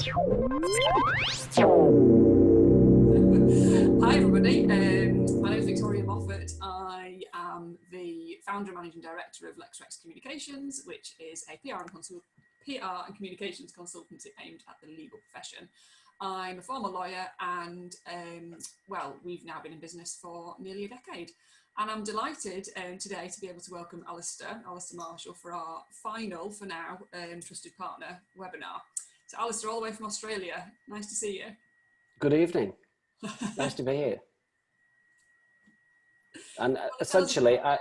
Hi everybody, my name is Victoria Moffatt. I am the founder and managing director of LexRex Communications, which is a PR and communications consultancy aimed at the legal profession. I'm a former lawyer and, well, we've now been in business for nearly a decade. And I'm delighted today to be able to welcome Alistair Marshall for our final, for now, Trusted Partner webinar. So Alistair, all the way from Australia, nice to see you. Good evening. Nice to be here. And essentially, I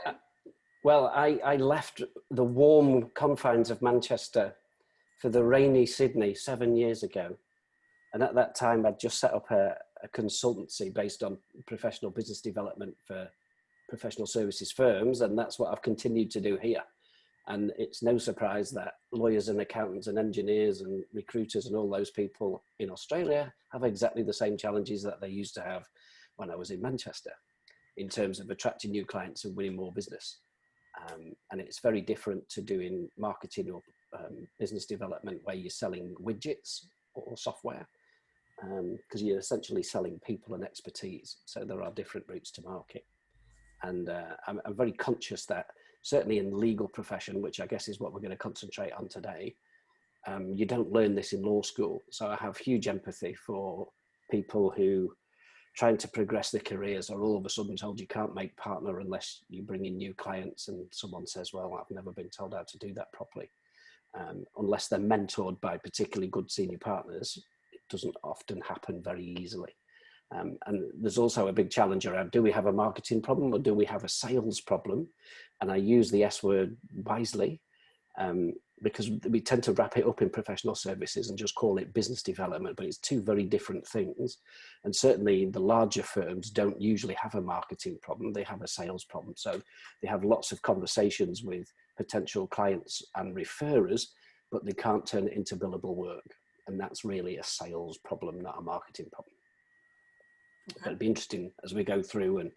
left the warm confines of Manchester for the rainy Sydney 7 years ago. And at that time, I'd just set up a consultancy based on professional business development for professional services firms. And that's what I've continued to do here. And it's no surprise that lawyers and accountants and engineers and recruiters and all those people in Australia have exactly the same challenges that they used to have when I was in Manchester in terms of attracting new clients and winning more business. And it's very different to doing marketing or business development where you're selling widgets or software, because you're essentially selling people and expertise. So there are different routes to market. And I'm very conscious that certainly in the legal profession, which I guess is what we're going to concentrate on today, you don't learn this in law school. So I have huge empathy for people who trying to progress their careers are all of a sudden told you can't make partner unless you bring in new clients, and someone says, well, I've never been told how to do that properly. Unless they're mentored by particularly good senior partners, it doesn't often happen very easily. And there's also a big challenge around, do we have a marketing problem or do we have a sales problem? And I use the S word wisely, because we tend to wrap it up in professional services and just call it business development, but it's two very different things. And certainly the larger firms don't usually have a marketing problem, they have a sales problem. So they have lots of conversations with potential clients and referrers, but they can't turn it into billable work. And that's really a sales problem, not a marketing problem. Okay. But it'd be interesting as we go through and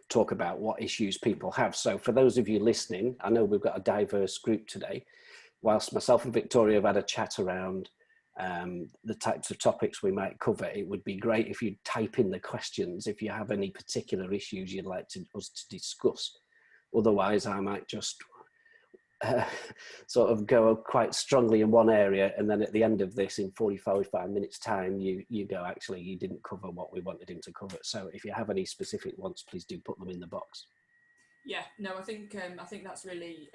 talk about what issues people have. So for those of you listening, I know we've got a diverse group today. Whilst myself and Victoria have had a chat around the types of topics we might cover, it would be great if you'd type in the questions if you have any particular issues you'd like us to discuss. Otherwise, I might just sort of go quite strongly in one area, and then at the end of this, in 45 minutes time, you go, actually, you didn't cover what we wanted him to cover. So if you have any specific ones, please do put them in the box. Yeah, no, I think that's really,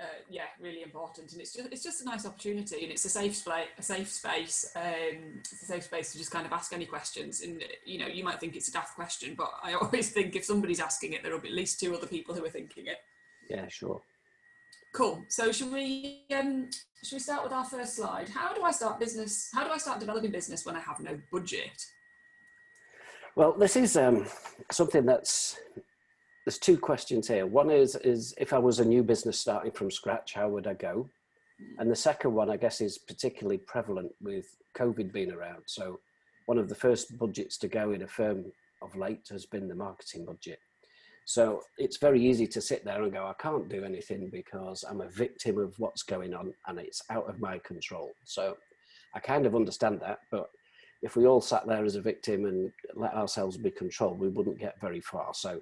really important, and it's just a nice opportunity, and it's a safe space. It's a safe space to just kind of ask any questions. And you know, you might think it's a daft question, but I always think if somebody's asking it, there'll be at least two other people who are thinking it. Yeah, sure. Cool. So should we start with our first slide? How do I start business? How do I start developing business when I have no budget? Well, this is something there's two questions here. One is if I was a new business starting from scratch, how would I go? And the second one, I guess, is particularly prevalent with COVID being around. So one of the first budgets to go in a firm of late has been the marketing budget. So it's very easy to sit there and go, I can't do anything because I'm a victim of what's going on and it's out of my control. So I kind of understand that, but if we all sat there as a victim and let ourselves be controlled, we wouldn't get very far. So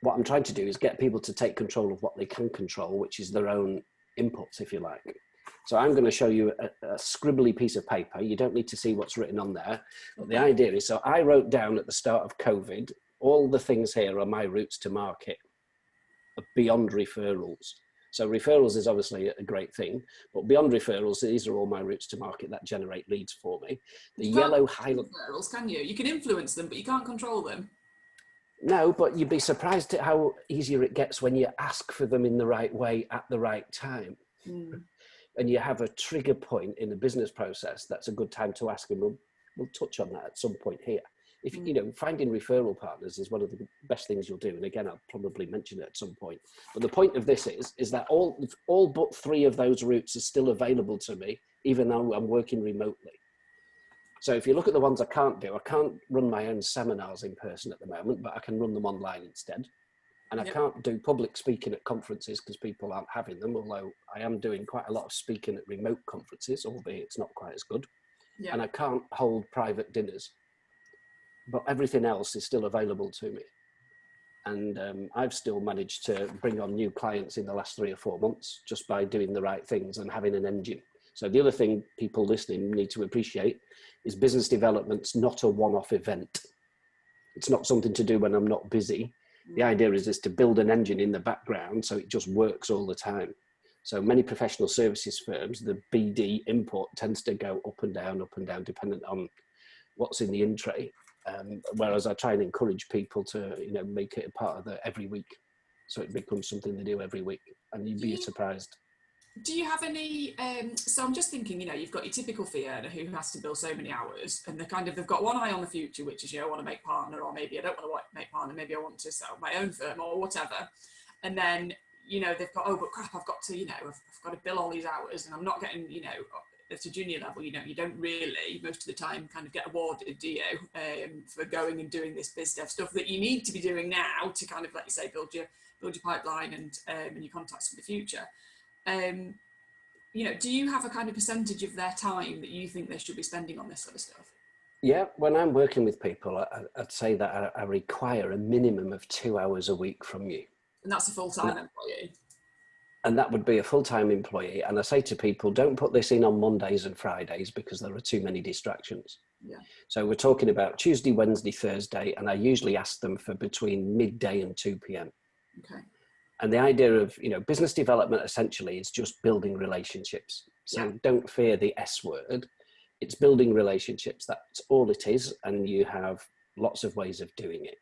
what I'm trying to do is get people to take control of what they can control, which is their own inputs, if you like. So I'm going to show you a scribbly piece of paper. You don't need to see what's written on there. But the idea is, so I wrote down at the start of COVID, all the things here are my routes to market beyond referrals. So referrals is obviously a great thing, but beyond referrals, these are all my routes to market that generate leads for me. The yellow highlight. Referrals, can you? You can influence them, but you can't control them. No, but you'd be surprised at how easier it gets when you ask for them in the right way at the right time. And you have a trigger point in the business process. That's a good time to ask, and we'll touch on that at some point here. If you know, finding referral partners is one of the best things you'll do. And again, I'll probably mention it at some point. But the point of this is that all but 3 of those routes are still available to me, even though I'm working remotely. So if you look at the ones I can't do, I can't run my own seminars in person at the moment, but I can run them online instead. And I can't do public speaking at conferences because people aren't having them, although I am doing quite a lot of speaking at remote conferences, albeit it's not quite as good. Yeah. and I can't hold private dinners, but everything else is still available to me. And I've still managed to bring on new clients in the last 3 or 4 months just by doing the right things and having an engine. So the other thing people listening need to appreciate is business development's not a one-off event. It's not something to do when I'm not busy. The idea is to build an engine in the background so it just works all the time. So many professional services firms, the BD input tends to go up and down, dependent on what's in the in tray. Whereas I try and encourage people to, you know, make it a part of the every week, so it becomes something they do every week, and you'd be surprised. Do you have any? So I'm just thinking, you know, you've got your typical fee earner who has to bill so many hours, and they've got one eye on the future, which is, you know, I want to make partner, or maybe I don't want to make partner, maybe I want to set up my own firm or whatever, and then, you know, they've got, oh, but crap, I've got to, you know, I've got to bill all these hours, and I'm not getting, you know, at a junior level, you know, you don't really most of the time kind of get awarded, do you, for going and doing this biz dev stuff that you need to be doing now to kind of, like you say, build your pipeline and your contacts for the future. You know, do you have a kind of percentage of their time that you think they should be spending on this sort of stuff? Yeah, when I'm working with people, I'd say that I require a minimum of 2 hours a week from you. And that's a full-time employee? And that would be a full-time employee. And I say to people, don't put this in on Mondays and Fridays because there are too many distractions. Yeah. So we're talking about Tuesday, Wednesday, Thursday, and I usually ask them for between midday and 2 p.m. Okay. And the idea of, you know, business development essentially is just building relationships. So don't fear the S word. It's building relationships. That's all it is. And you have lots of ways of doing it.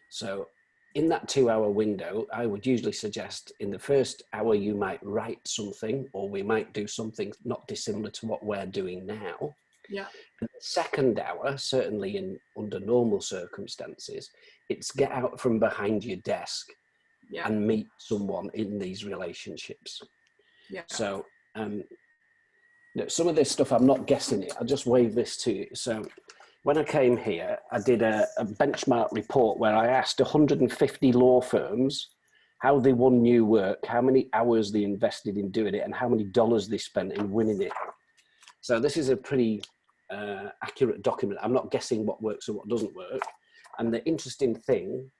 So in that 2 hour window, I would usually suggest in the first hour, you might write something, or we might do something not dissimilar to what we're doing now. Yeah. And the second hour, certainly under normal circumstances, it's get out from behind your desk and meet someone in these relationships. Yeah. So some of this stuff, I'm not guessing it. I'll just wave this to you. So when I came here, I did a benchmark report where I asked 150 law firms how they won new work, how many hours they invested in doing it, and how many dollars they spent in winning it. So this is a pretty accurate document. I'm not guessing what works and what doesn't work. And the interesting thing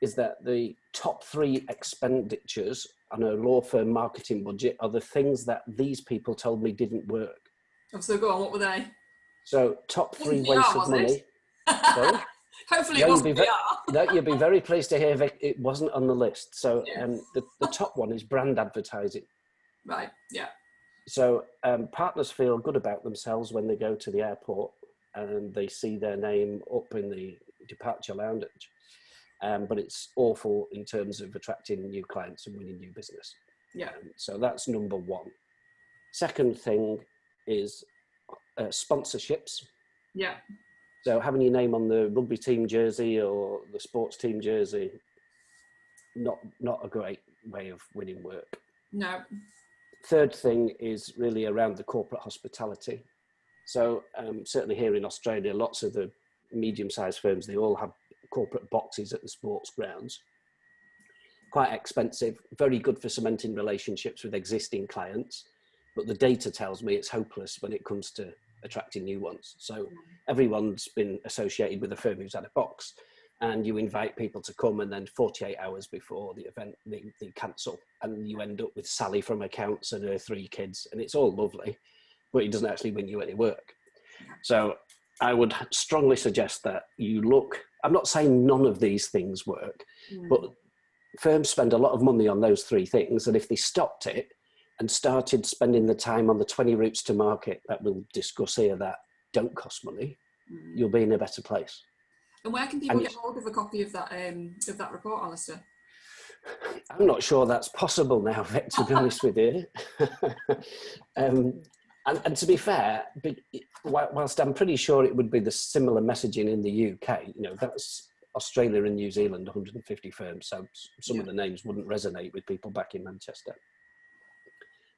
is that the top 3 expenditures on a law firm marketing budget are the things that these people told me didn't work. Oh, so go on, what were they? So top 3 wastes of money. Sorry? Hopefully it wasn't PR. No, you'll be very pleased to hear that it wasn't on the list. So the top one is brand advertising. Right, yeah. So partners feel good about themselves when they go to the airport and they see their name up in the departure lounge. But it's awful in terms of attracting new clients and winning new business. Yeah. So that's number 1. Second thing is sponsorships. Yeah. So having your name on the rugby team jersey or the sports team jersey, not a great way of winning work. No. Third thing is really around the corporate hospitality. So certainly here in Australia, lots of the medium-sized firms, they all have corporate boxes at the sports grounds. Quite expensive, very good for cementing relationships with existing clients, but the data tells me it's hopeless when it comes to attracting new ones. So everyone's been associated with a firm who's had a box, and you invite people to come, and then 48 hours before the event, they cancel, and you end up with Sally from accounts and her 3 kids, and it's all lovely, but it doesn't actually win you any work. So I would strongly suggest that you look, I'm not saying none of these things work, but firms spend a lot of money on those 3 things. And if they stopped it and started spending the time on the 20 routes to market that we'll discuss here that don't cost money, you'll be in a better place. And where can people get hold of a copy of that report, Alistair? I'm not sure that's possible now, Vic, to be honest with you. And to be fair, whilst I'm pretty sure it would be the similar messaging in the UK, you know, that's Australia and New Zealand, 150 firms. So some of the names wouldn't resonate with people back in Manchester.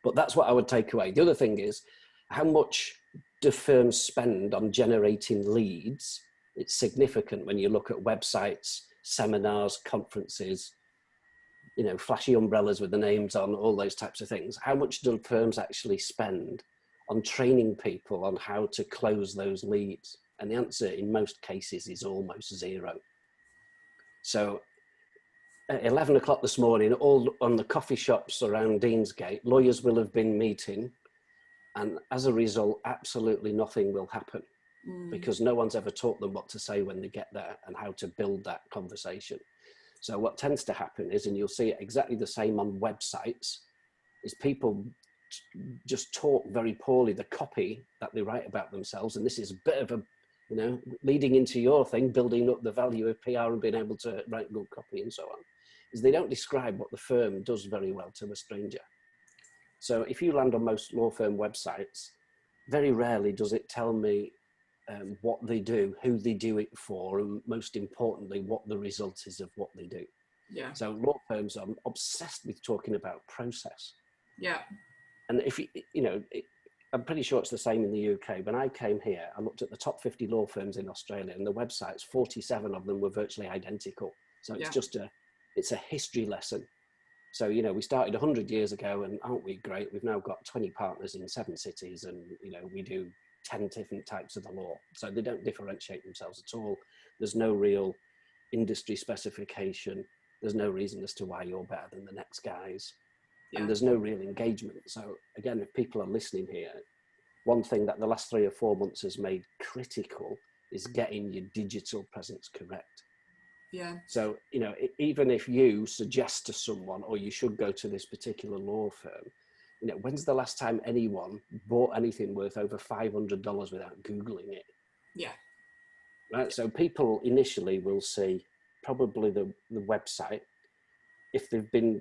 But that's what I would take away. The other thing is, how much do firms spend on generating leads? It's significant when you look at websites, seminars, conferences, you know, flashy umbrellas with the names on, all those types of things. How much do firms actually spend on training people on how to close those leads? And the answer in most cases is almost zero. So at 11 o'clock this morning, all on the coffee shops around Deansgate, lawyers will have been meeting, and as a result, absolutely nothing will happen because no one's ever taught them what to say when they get there and how to build that conversation. So what tends to happen is, and you'll see it exactly the same on websites, is people just talk very poorly, the copy that they write about themselves. And this is a bit of a, you know, leading into your thing, building up the value of PR and being able to write good copy and so on, is they don't describe what the firm does very well to a stranger. So if you land on most law firm websites, very rarely does it tell me what they do, who they do it for, and most importantly, what the result is of what they do. Yeah. So law firms are obsessed with talking about process. Yeah. And if you know, I'm pretty sure it's the same in the UK. When I came here, I looked at the top 50 law firms in Australia, and the websites, 47 of them were virtually identical. So it's just it's a history lesson. So, you know, we started 100 years ago, and aren't we great? We've now got 20 partners in 7 cities, and, you know, we do 10 different types of the law. So they don't differentiate themselves at all. There's no real industry specification. There's no reason as to why you're better than the next guys. And there's no real engagement. So again, if people are listening here, one thing that the last 3 or 4 months has made critical is getting your digital presence correct. Yeah. So, you know, even if you suggest to someone, or you should go to this particular law firm, you know, when's the last time anyone bought anything worth over $500 without Googling it? Yeah. Right. So people initially will see probably the website. If they've been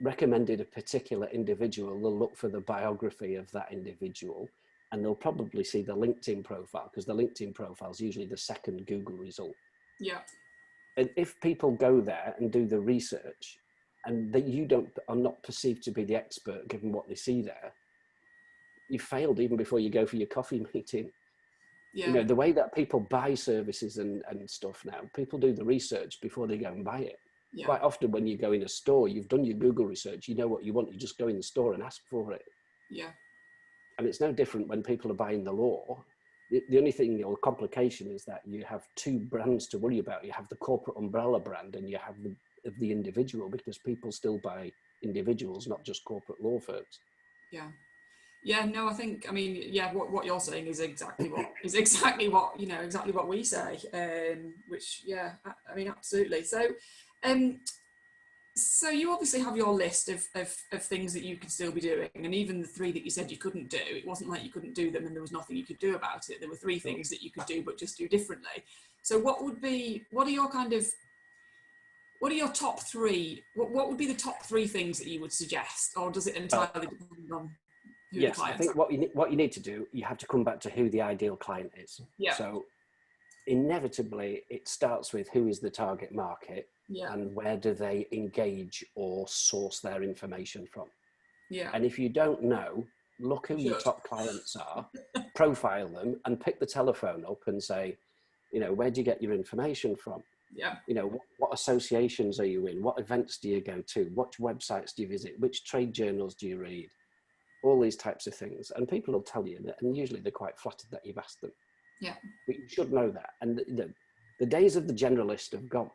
recommended a particular individual, they'll look for the biography of that individual, and they'll probably see the LinkedIn profile, because the LinkedIn profile is usually the second Google result. Yeah. And if people go there and do the research, and that you are not perceived to be the expert given what they see there, you failed even before you go for your coffee meeting. Yeah. You know, the way that people buy services and stuff now, people do the research before they go and buy it. Yeah. Quite often when you go in a store, you've done your Google research, you know what you want, you just go in the store and ask for it. Yeah. And it's no different when people are buying the law. The only thing, or complication, is that you have 2 brands to worry about. You have the corporate umbrella brand, and you have the individual, because people still buy individuals, not just corporate law firms. Yeah. Yeah, no, I think, I mean, yeah, what you're saying is exactly what you know, exactly what we say, which, yeah, I mean, absolutely. So you obviously have your list of things that you could still be doing, and even the 3 that you said you couldn't do, it wasn't like you couldn't do them and there was nothing you could do about it. There were 3 things that you could do, but just do differently. So what are your top 3? What would be the top 3 things that you would suggest, or does it entirely depend on who the clients I think what you need to do, you have to come back to who the ideal client is. Yeah. So inevitably it starts with who is the target market, and where do they engage or source their information from. Yeah. And if you don't know, look who your top clients are, profile them, and pick the telephone up and say, you know, where do you get your information from? Yeah. You know, what associations are you in? What events do you go to? What websites do you visit? Which trade journals do you read? All these types of things. And people will tell you that, and usually they're quite flattered that you've asked them. Yeah. But you should know that. And the days of the generalist have gone.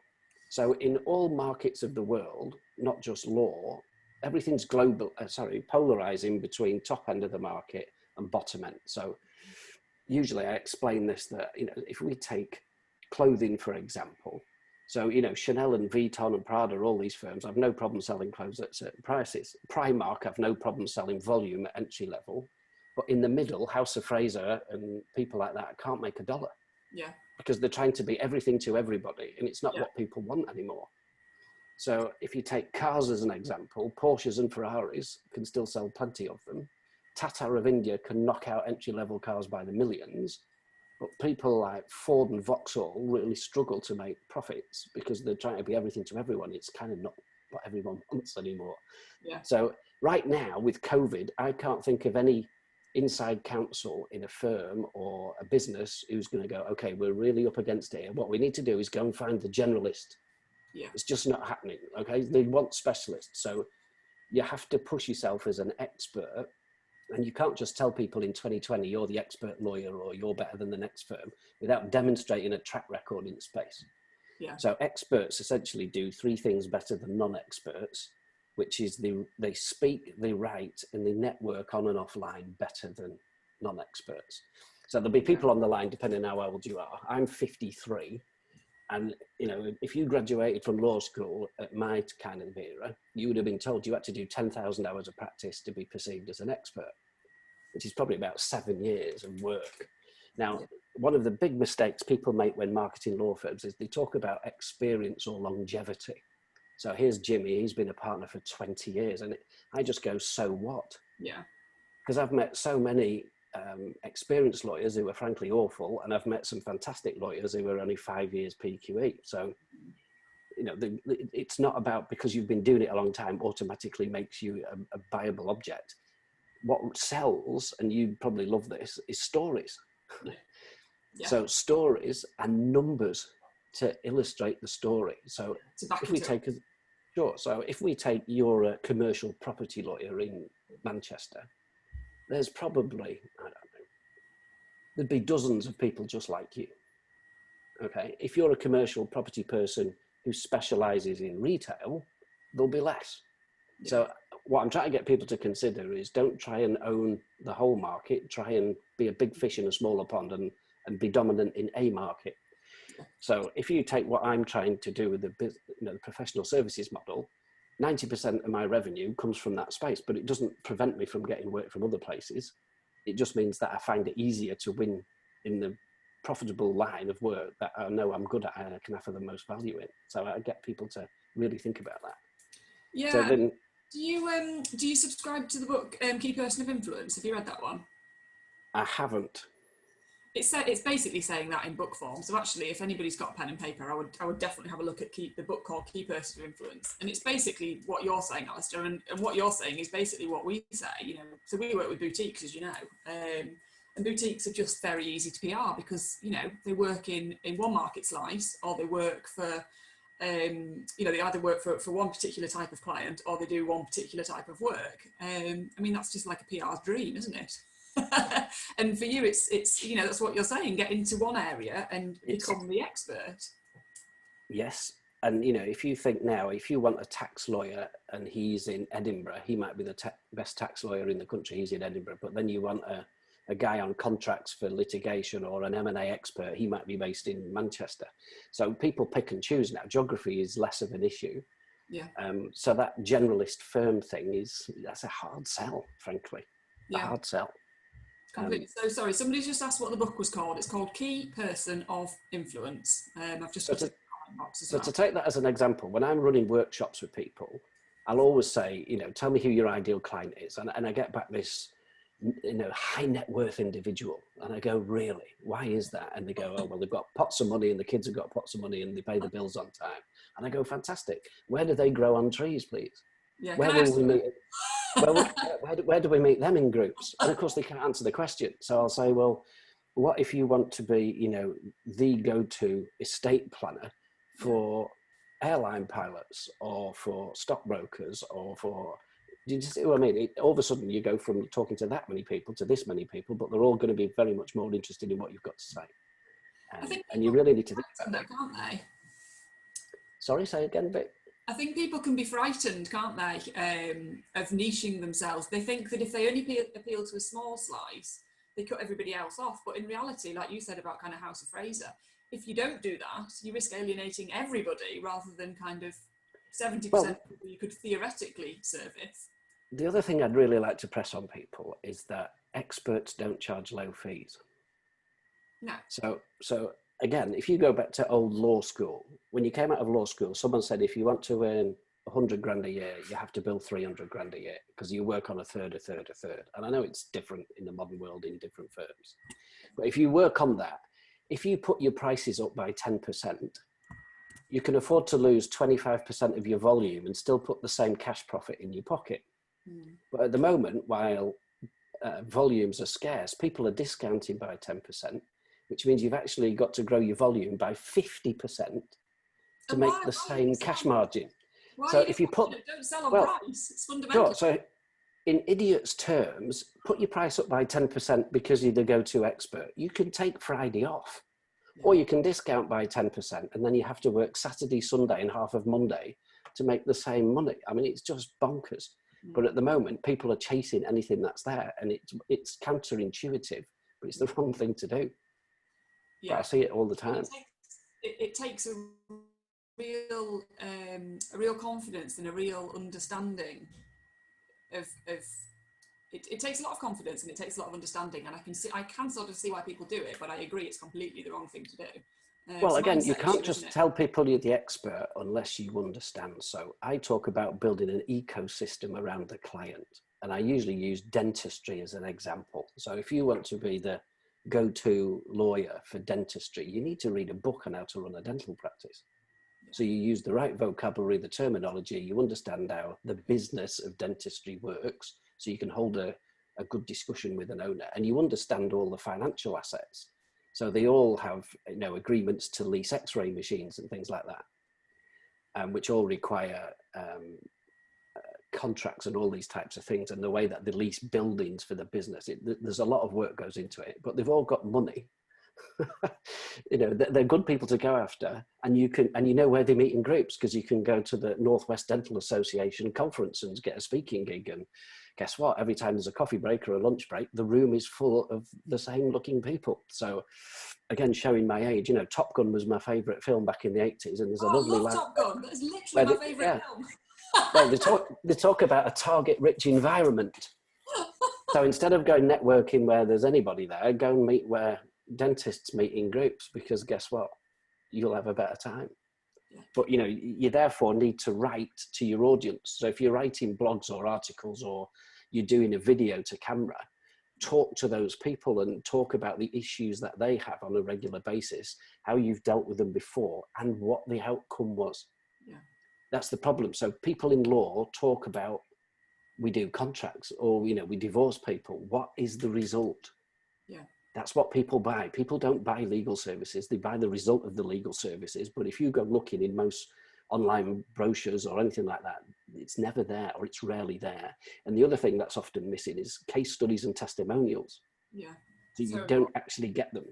So in all markets of the world, not just law, everything's polarizing between top end of the market and bottom end. So usually I explain this, that, you know, if we take clothing, for example, so, you know, Chanel and Vuitton and Prada, all these firms, I've no problem selling clothes at certain prices. Primark, I've no problem selling volume at entry level. But in the middle, House of Fraser and people like that can't make $1. Yeah. Because they're trying to be everything to everybody, and it's not what people want anymore. So if you take cars as an example, Porsches and Ferraris can still sell plenty of them. Tata of India can knock out entry-level cars by the millions, but people like Ford and Vauxhall really struggle to make profits because they're trying to be everything to everyone. It's kind of not what everyone wants anymore. Yeah. So right now with COVID, I can't think of any inside counsel in a firm or a business who's going to go, okay, we're really up against it. And what we need to do is go and find the generalist. Yeah. It's just not happening. Okay. They want specialists. So you have to push yourself as an expert And you can't just tell people in 2020, you're the expert lawyer or you're better than the next firm without demonstrating a track record in the space. Yeah. So experts essentially do three things better than non-experts, which is they speak, they write, and they network on and offline better than non-experts. So there'll be people on the line, depending on how old you are. I'm 53. And, you know, if you graduated from law school at my kind of era, you would have been told you had to do 10,000 hours of practice to be perceived as an expert, which is probably about 7 years of work. Now, one of the big mistakes people make when marketing law firms is they talk about experience or longevity. So here's Jimmy, he's been a partner for 20 years. And I just go, so what? Yeah. Because I've met so many experienced lawyers who were frankly awful, and I've met some fantastic lawyers who were only 5 years PQE. So, you know, it's not about because you've been doing it a long time automatically makes you a viable object. What sells, and you probably love this, is stories. Yeah. Yeah. So stories and numbers to illustrate the story. So if we take so if we take you're a commercial property lawyer in Manchester, there's probably, I don't know, there'd be dozens of people just like you. Okay, if you're a commercial property person who specializes in retail, there'll be less. Yeah. So what I'm trying to get people to consider is don't try and own the whole market, try and be a big fish in a smaller pond and be dominant in a market. So if you take what I'm trying to do with the professional services model, 90% of my revenue comes from that space, but it doesn't prevent me from getting work from other places. It just means that I find it easier to win in the profitable line of work that I know I'm good at and I can offer the most value in. So I get people to really think about that. Yeah. So then, do you subscribe to the book Key Person of Influence? Have you read that one? I haven't. It's basically saying that in book form. So actually, if anybody's got a pen and paper, I would definitely have a look at the book called Key Person of Influence. And it's basically what you're saying, Alistair, and what you're saying is basically what we say. You know, so we work with boutiques, as you know, and boutiques are just very easy to PR because you know they work in one market slice, or they work for, you know, they either work for one particular type of client or they do one particular type of work. I mean, that's just like a PR's dream, isn't it? And for you, it's you know, that's what you're saying, get into one area and become the expert. Yes. And you know, if you think now, if you want a tax lawyer and he's in Edinburgh, he might be the best tax lawyer in the country, he's in Edinburgh, but then you want a guy on contracts for litigation or an M&A expert, he might be based in Manchester. So people pick and choose now. Geography is less of an issue. Yeah. So that generalist firm thing that's a hard sell, frankly. Yeah. A hard sell. Completely. So sorry, somebody's just asked what the book was called. It's called Key Person of Influence. I've just put it in the comment box as well. So to take that as an example, when I'm running workshops with people, I'll always say, you know, tell me who your ideal client is. And I get back this, you know, high net worth individual. And I go, really? Why is that? And they go, oh, well, they've got pots of money and the kids have got pots of money and they pay the bills on time. And I go, fantastic. Where do they grow on trees, please? Yeah, where will we meet? Where do we meet them in groups? And of course they can't answer the question. So I'll say, well, what if you want to be, you know, the go-to estate planner for airline pilots or for stockbrokers or for, do you see what I mean? All of a sudden you go from talking to that many people to this many people, but they're all going to be very much more interested in what you've got to say. And you really need to think about that. Can't they? Sorry, say again a bit. I think people can be frightened, can't they, of niching themselves. They think that if they only appeal to a small slice, they cut everybody else off. But in reality, like you said about kind of House of Fraser, if you don't do that, you risk alienating everybody rather than kind of 70% of people you could theoretically service. The other thing I'd really like to press on people is that experts don't charge low fees. No. So again, if you go back to old law school, when you came out of law school, someone said, if you want to earn 100 grand a year, you have to bill 300 grand a year because you work on a third. And I know it's different in the modern world in different firms. But if you work on that, if you put your prices up by 10%, you can afford to lose 25% of your volume and still put the same cash profit in your pocket. Mm. But at the moment, while volumes are scarce, people are discounting by 10%, which means you've actually got to grow your volume by 50% to make the same cash margin. Why so if you put, don't sell on price, it's fundamental. Sure, in idiots' terms, put your price up by 10% because you're the go-to expert. You can take Friday off, or you can discount by 10%, and then you have to work Saturday, Sunday, and half of Monday to make the same money. I mean, it's just bonkers. But at the moment, people are chasing anything that's there, and it's counterintuitive, but it's the wrong thing to do. Yeah. But I see it all the time. It takes a real confidence and a real understanding of it takes a lot of confidence and it takes a lot of understanding, and I can sort of see why people do it, but I agree it's completely the wrong thing to do. Well, again, you can't just tell people you're the expert unless you understand. So I talk about building an ecosystem around the client, and I usually use dentistry as an example. So if you want to be the go-to lawyer for dentistry, you need to read a book on how to run a dental practice. So you use the right vocabulary, the terminology, you understand how the business of dentistry works, so you can hold a good discussion with an owner, and you understand all the financial assets. So they all have, you know, agreements to lease X-ray machines and things like that, which all require contracts and all these types of things, and the way that they lease buildings for the business. There's a lot of work goes into it, but they've all got money. You know, they're good people to go after, and you know where they meet in groups, because you can go to the Northwest Dental Association conference and get a speaking gig, and guess what, every time there's a coffee break or a lunch break, the room is full of the same looking people. So again, showing my age, you know, Top Gun was my favorite film back in the 80s, and there's a lovely lad. Top Gun, that's literally my favorite film. Well, they talk about a target rich environment. So instead of going networking where there's anybody there, go and meet where dentists meet in groups, because guess what, you'll have a better time. But you know, you therefore need to write to your audience. So if you're writing blogs or articles, or you're doing a video to camera, talk to those people and talk about the issues that they have on a regular basis, how you've dealt with them before, and what the outcome was. That's the problem. So people in law talk about, we do contracts, or, you know, we divorce people. What is the result? That's what people buy. People don't buy legal services. They buy the result of the legal services. But if you go looking in most online brochures or anything like that, it's never there, or it's rarely there. And the other thing that's often missing is case studies and testimonials. So you don't actually get them.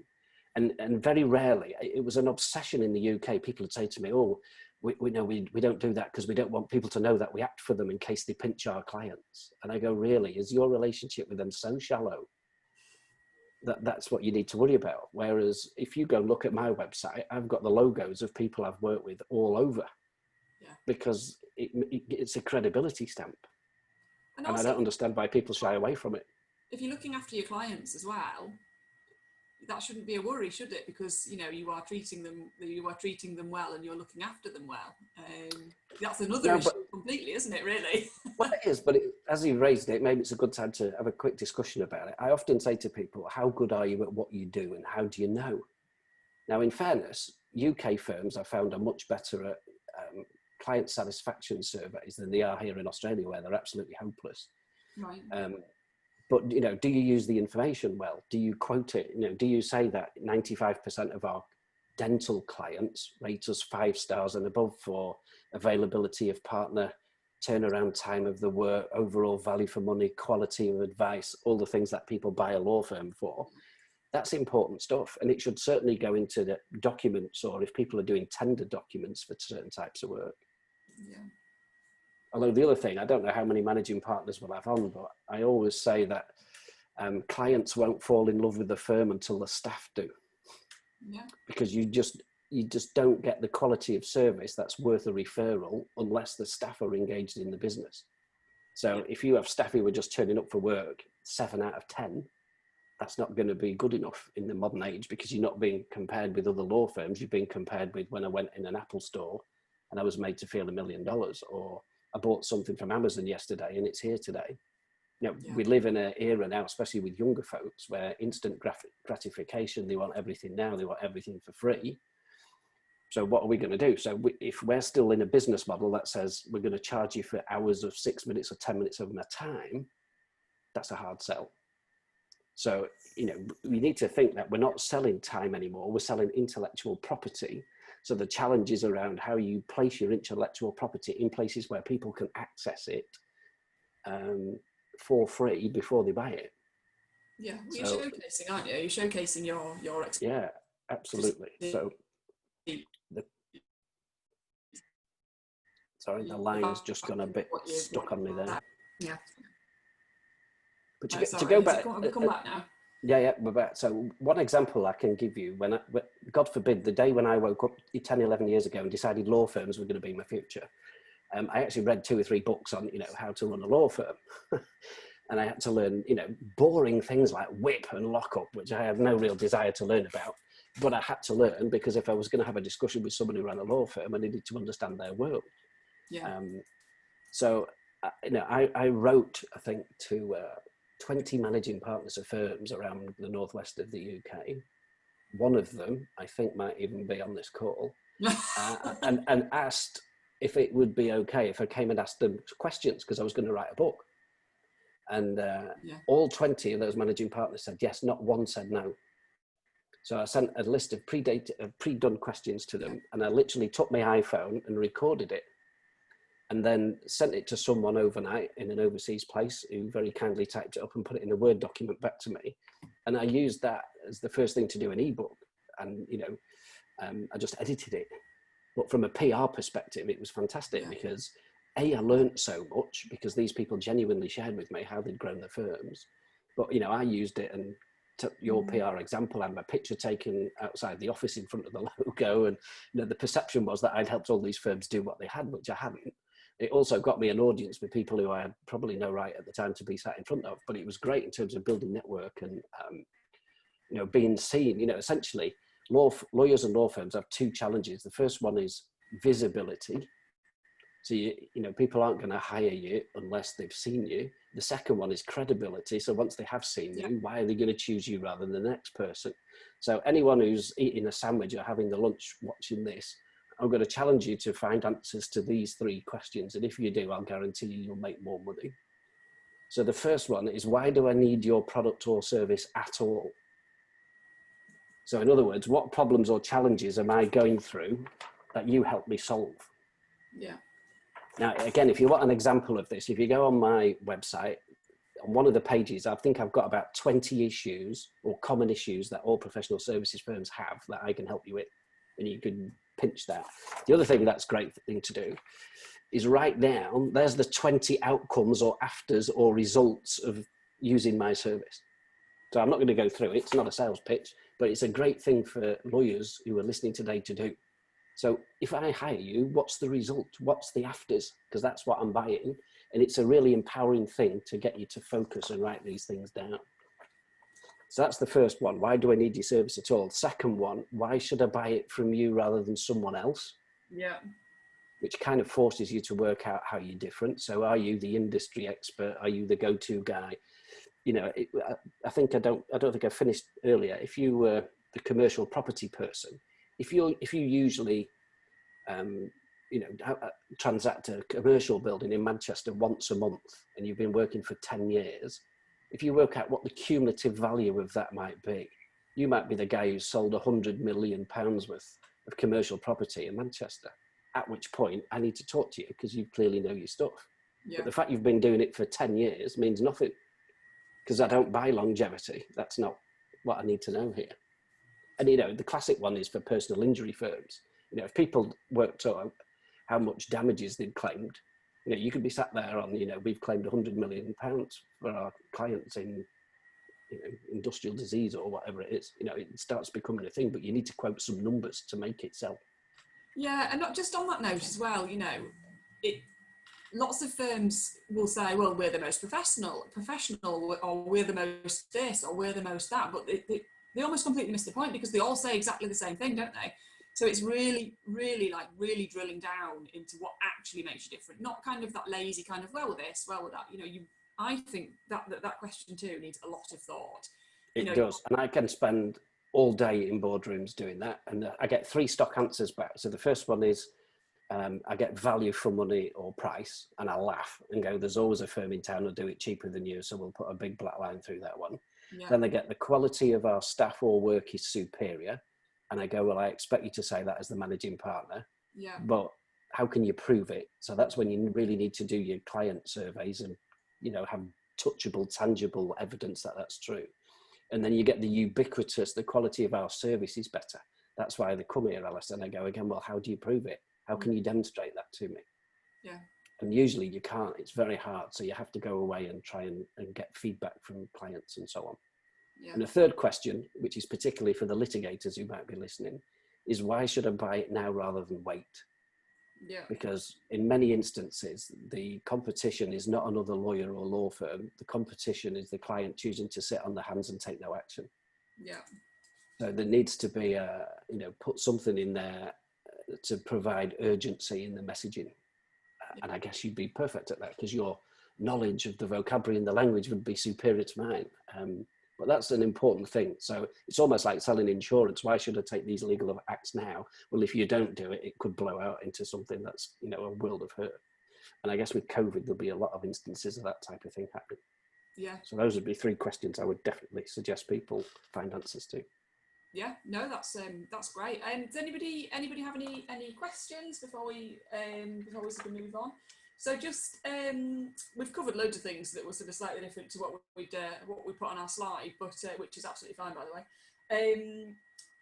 And very rarely, it was an obsession in the UK. People would say to me, oh, we don't do that because we don't want people to know that we act for them in case they pinch our clients. And I go, really? Is your relationship with them so shallow that's what you need to worry about? Whereas if you go look at my website, I've got the logos of people I've worked with all over, because it's a credibility stamp. And I don't understand why people shy away from it. If you're looking after your clients as well, that shouldn't be a worry, should it? Because, you know, you are treating them well, and you're looking after them well. That's another issue completely, isn't it, really? Well, it is, but as you raised it, maybe it's a good time to have a quick discussion about it. I often say to people, how good are you at what you do, and how do you know? Now, in fairness, UK firms I found are much better at client satisfaction surveys than they are here in Australia, where they're absolutely hopeless. Right. But, you know, do you use the information well? Do you quote it? You know, do you say that 95% of our dental clients rate us 5 stars and above for availability of partner, turnaround time of the work, overall value for money, quality of advice, all the things that people buy a law firm for? That's important stuff. And it should certainly go into the documents, or if people are doing tender documents for certain types of work. Although the other thing, I don't know how many managing partners we'll have on, but I always say that clients won't fall in love with the firm until the staff do. Because you just don't get the quality of service that's worth a referral unless the staff are engaged in the business. So if you have staff who are just turning up for work 7 out of 10, that's not going to be good enough in the modern age, because you're not being compared with other law firms. You're being compared with when I went in an Apple store and I was made to feel $1 million, or I bought something from Amazon yesterday and it's here today. You know, we live in an era now, especially with younger folks, where instant gratification, they want everything now, they want everything for free. So what are we going to do? So if we're still in a business model that says we're going to charge you for hours of 6 minutes or 10 minutes of my time, that's a hard sell. So, you know, we need to think that we're not selling time anymore, we're selling intellectual property. So the challenge is around how you place your intellectual property in places where people can access it for free before they buy it. Yeah, well, you're showcasing, aren't you? You're showcasing your experience. Yeah, absolutely. So sorry, the line has just gone a bit stuck on me there. Yeah. But to go back, have we come back now? Yeah, we're back. So one example I can give you, when God forbid, the day when I woke up 10, 11 years ago and decided law firms were going to be my future, I actually read 2 or 3 books on, how to run a law firm. And I had to learn, boring things like whip and lockup, which I had no real desire to learn about. But I had to learn, because if I was going to have a discussion with somebody who ran a law firm, I needed to understand their world. Yeah. So, I wrote, I think, to 20 managing partners of firms around the northwest of the UK. One of them, I think, might even be on this call, and asked if it would be okay if I came and asked them questions, because I was going to write a book. And all 20 of those managing partners said yes, not one said no. So I sent a list of pre-done questions to them, and I literally took my iPhone and recorded it, and then sent it to someone overnight in an overseas place, who very kindly typed it up and put it in a Word document back to me. And I used that as the first thing to do an ebook, and I just edited it. But from a PR perspective, it was fantastic, because I learned so much, because these people genuinely shared with me how they'd grown their firms. But I used it, and took your PR example, I had my picture taken outside the office in front of the logo, and the perception was that I'd helped all these firms do what they had, which I hadn't. It also got me an audience with people who I had probably no right at the time to be sat in front of, but it was great in terms of building network and being seen. Essentially, lawyers and law firms have 2 challenges. The first one is visibility. So people aren't going to hire you unless they've seen you. The second one is credibility. So once they have seen you, why are they going to choose you rather than the next person? So anyone who's eating a sandwich or having the lunch watching this, I'm going to challenge you to find answers to these 3 questions. And if you do, I'll guarantee you'll make more money. So the first one is, why do I need your product or service at all? So in other words, what problems or challenges am I going through that you help me solve? Yeah. Now, again, if you want an example of this, if you go on my website, on one of the pages, I think I've got about 20 issues or common issues that all professional services firms have that I can help you with. And you can pinch that. The other thing that's a great thing to do is write down, there's the 20 outcomes or afters or results of using my service. So I'm not going to go through it. It's not a sales pitch, but it's a great thing for lawyers who are listening today to do. So if I hire you, what's the result? What's the afters? Because that's what I'm buying. And it's a really empowering thing to get you to focus and write these things down. So that's the first one. Why do I need your service at all? Second one, why should I buy it from you rather than someone else? Yeah. Which kind of forces you to work out how you're different. So are you the industry expert? Are you the go-to guy? I don't think I finished earlier. If you were the commercial property person, if you usually transact a commercial building in Manchester once a month, and you've been working for 10 years, if you work out what the cumulative value of that might be, you might be the guy who sold £100 million worth of commercial property in Manchester, at which point I need to talk to you, because you clearly know your stuff. Yeah. But the fact you've been doing it for 10 years means nothing, because I don't buy longevity. That's not what I need to know here. And, the classic one is for personal injury firms. If people worked out how much damages they'd claimed, you could be sat there on, we've claimed £100 million for our clients in, industrial disease or whatever it is. It starts becoming a thing, but you need to quote some numbers to make it sell. Yeah, and not just on that note as well, lots of firms will say, well, we're the most professional, or we're the most this, or we're the most that, but they almost completely miss the point, because they all say exactly the same thing, don't they? So it's really drilling down into what actually makes you different, not kind of that lazy kind of, well, this, well, that, I think that question too needs a lot of thought. It does. And I can spend all day in boardrooms doing that. And I get 3 stock answers back. So the first one is, I get value for money or price, and I laugh and go, there's always a firm in town who'll do it cheaper than you, so we'll put a big black line through that one. Yeah. Then they get, the quality of our staff or work is superior, and I go, well, I expect you to say that as the managing partner, but how can you prove it? So that's when you really need to do your client surveys and have touchable, tangible evidence that that's true. And then you get the ubiquitous, the quality of our service is better. That's why they come here, Alice, and I go again, well, how do you prove it? How can you demonstrate that to me? Yeah. And usually you can't, it's very hard. So you have to go away and try and get feedback from clients and so on. Yeah. And a third question, which is particularly for the litigators who might be listening, is why should I buy it now rather than wait? Yeah. Because in many instances, the competition is not another lawyer or law firm. The competition is the client choosing to sit on their hands and take no action. Yeah. So there needs to be put something in there to provide urgency in the messaging. And I guess you'd be perfect at that because your knowledge of the vocabulary and the language would be superior to mine. But that's an important thing. So it's almost like selling insurance. Why should I take these legal acts now? Well, if you don't do it, it could blow out into something that's, a world of hurt. And I guess with COVID, there'll be a lot of instances of that type of thing happening. Yeah. So those would be 3 questions I would definitely suggest people find answers to. Yeah, no, that's great. Does anybody have any questions before we sort of move on? So just we've covered loads of things that were sort of slightly different to what we put on our slide, but which is absolutely fine, by the way.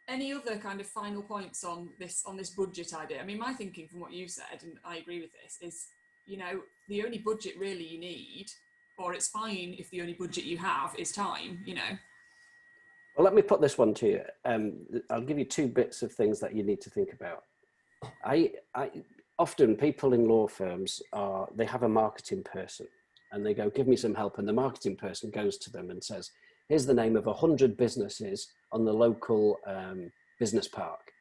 Any other kind of final points on this budget idea? I mean, my thinking from what you said, and I agree with this, is the only budget really you need, or it's fine if the only budget you have is time. Well, let me put this one to you. I'll give you 2 bits of things that you need to think about. Often people in law firms they have a marketing person and they go, give me some help. And the marketing person goes to them and says, here's the name of 100 businesses on the local business park.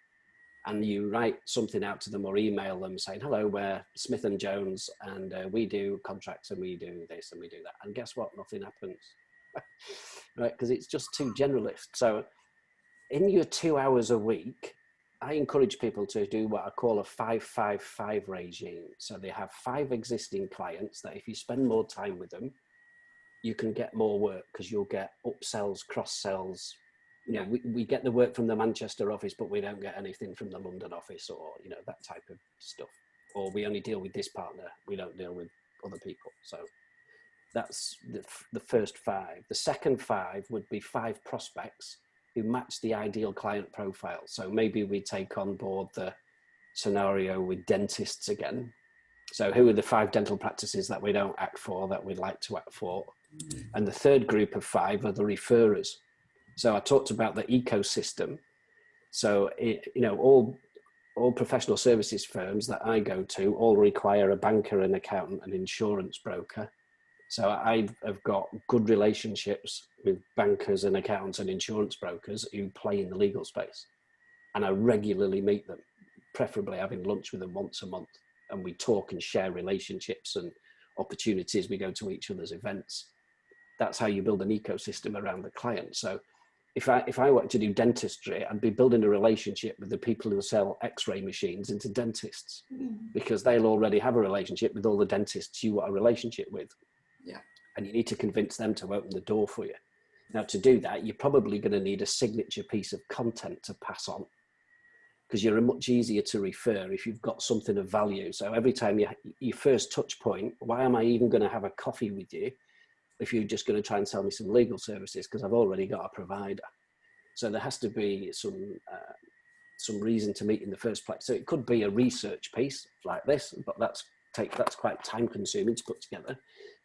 And you write something out to them or email them saying, hello, we're Smith & Jones and we do contracts and we do this and we do that. And guess what? Nothing happens. Right, because it's just too generalist. So in your 2 hours a week, I encourage people to do what I call a 5-5-5 regime. So they have 5 existing clients that if you spend more time with them, you can get more work because you'll get upsells, cross-sells. We get the work from the Manchester office, but we don't get anything from the London office or, that type of stuff. Or we only deal with this partner. We don't deal with other people. So that's the first 5. The second 5 would be 5 prospects who match the ideal client profile. So maybe we take on board the scenario with dentists again. So who are the 5 dental practices that we don't act for that we'd like to act for? And the third group of 5 are the referrers. So I talked about the ecosystem. So, all professional services firms that I go to all require a banker, an accountant, an insurance broker. So I've got good relationships with bankers and accountants and insurance brokers who play in the legal space. And I regularly meet them, preferably having lunch with them once a month. And we talk and share relationships and opportunities. We go to each other's events. That's how you build an ecosystem around the client. So if I wanted to do dentistry, I'd be building a relationship with the people who sell X-ray machines into dentists because they'll already have a relationship with all the dentists you want a relationship with. Yeah. And you need to convince them to open the door for you. Now, to do that, you're probably going to need a signature piece of content to pass on because you're much easier to refer if you've got something of value. So every time you first touch point, why am I even going to have a coffee with you if you're just going to try and sell me some legal services because I've already got a provider? So there has to be some reason to meet in the first place. So it could be a research piece like this, but that's quite time consuming to put together.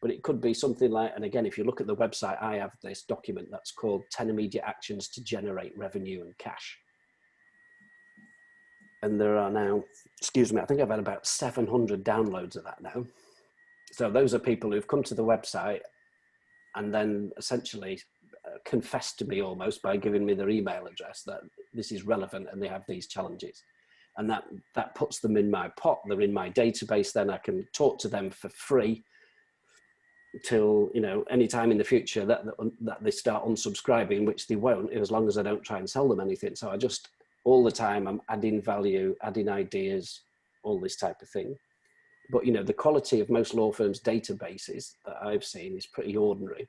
But it could be something like, and again, if you look at the website, I have this document that's called 10 immediate actions to generate revenue and cash. And there are now, I think I've had about 700 downloads of that now. So those are people who've come to the website and then essentially confessed to me almost by giving me their email address that this is relevant and they have these challenges. And that puts them in my pot. They're in my database. Then I can talk to them for free till, any time in the future that they start unsubscribing, which they won't, as long as I don't try and sell them anything. So I just, all the time, I'm adding value, adding ideas, all this type of thing. But, the quality of most law firms' databases that I've seen is pretty ordinary.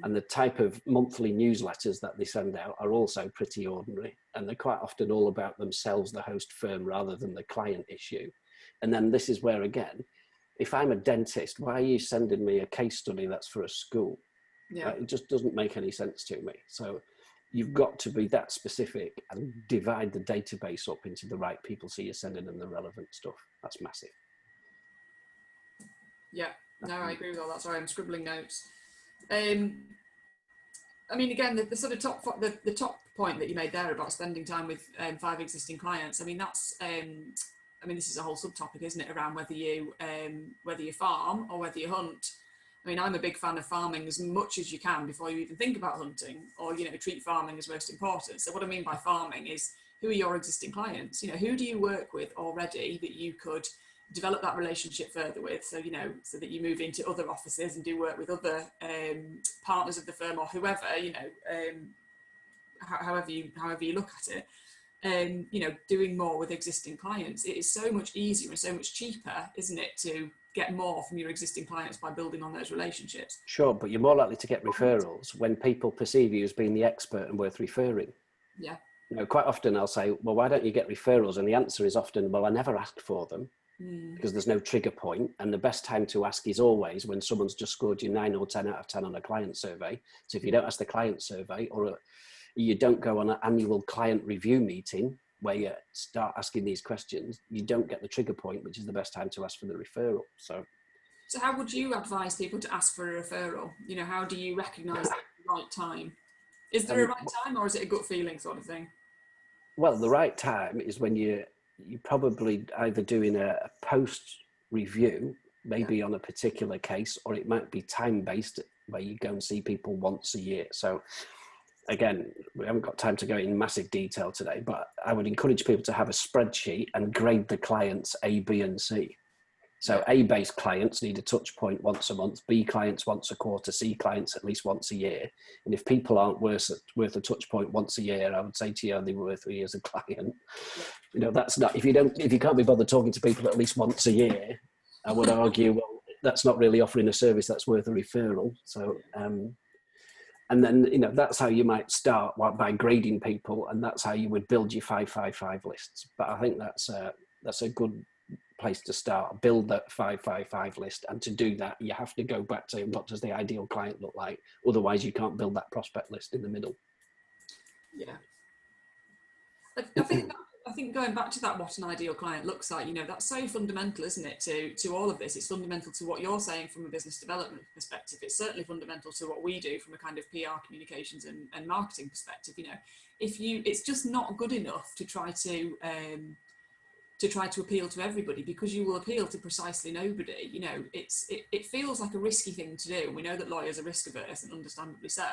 And the type of monthly newsletters that they send out are also pretty ordinary. And they're quite often all about themselves, the host firm, rather than the client issue. And then this is where, again, if I'm a dentist, why are you sending me a case study that's for a school? Yeah. It just doesn't make any sense to me. So you've got to be that specific and divide the database up into the right people, so you're sending them the relevant stuff. That's massive. Yeah, no, I agree with all that. Sorry, I'm scribbling notes. I mean, again, the sort of the top point that you made there about spending time with 5 existing clients. I mean, that's I mean, this is a whole subtopic, isn't it, around whether you farm or whether you hunt. I mean, I'm a big fan of farming as much as you can before you even think about hunting, or, you know, treat farming as most important. So what I mean by farming is, who are your existing clients? You know, who do you work with already that you could develop that relationship further with? So, you know, so that you move into other offices and do work with other partners of the firm, or whoever, you know, however you look at it. You know, doing more with existing clients. It is so much easier and so much cheaper, isn't it, to get more from your existing clients by building on those relationships. Sure, but you're more likely to get referrals when people perceive you as being the expert and worth referring. Yeah. You know, quite often I'll say, well, why don't you get referrals? And the answer is often, well, I never asked for them because there's no trigger point. And the best time to ask is always when someone's just scored you 9 or 10 out of 10 on a client survey. So if you don't ask the client survey, or you don't go on an annual client review meeting where you start asking these questions, you don't get the trigger point, which is the best time to ask for the referral. So how would you advise people to ask for a referral? You know, how do you recognise the right time? Is there a right time, or is it a gut feeling sort of thing? Well, the right time is when you're probably either doing a post review, maybe on a particular case, or it might be time-based where you go and see people once a year. So again, we haven't got time to go in massive detail today, but I would encourage people to have a spreadsheet and grade the clients A, B, and C. So A-based clients need a touch point once a month, B clients once a quarter, C clients at least once a year. And if people aren't worth a touch point once a year, I would say to you, they're worth you as a client. You know, that's not, if you can't be bothered talking to people at least once a year, I would argue, well, that's not really offering a service that's worth a referral. So, and then, you know, that's how you might start, by grading people, and that's how you would build your 555 lists. But I think that's a good place to start. Build that 555 list, and to do that, you have to go back to what does the ideal client look like. Otherwise, you can't build that prospect list in the middle. Yeah, I think going back to that, what an ideal client looks like, you know, that's so fundamental, isn't it, to all of this. It's fundamental to what you're saying from a business development perspective. It's certainly fundamental to what we do from a kind of PR, communications and marketing perspective. You know, it's just not good enough to try to appeal to everybody, because you will appeal to precisely nobody. You know, it feels like a risky thing to do, and we know that lawyers are risk averse, and understandably so.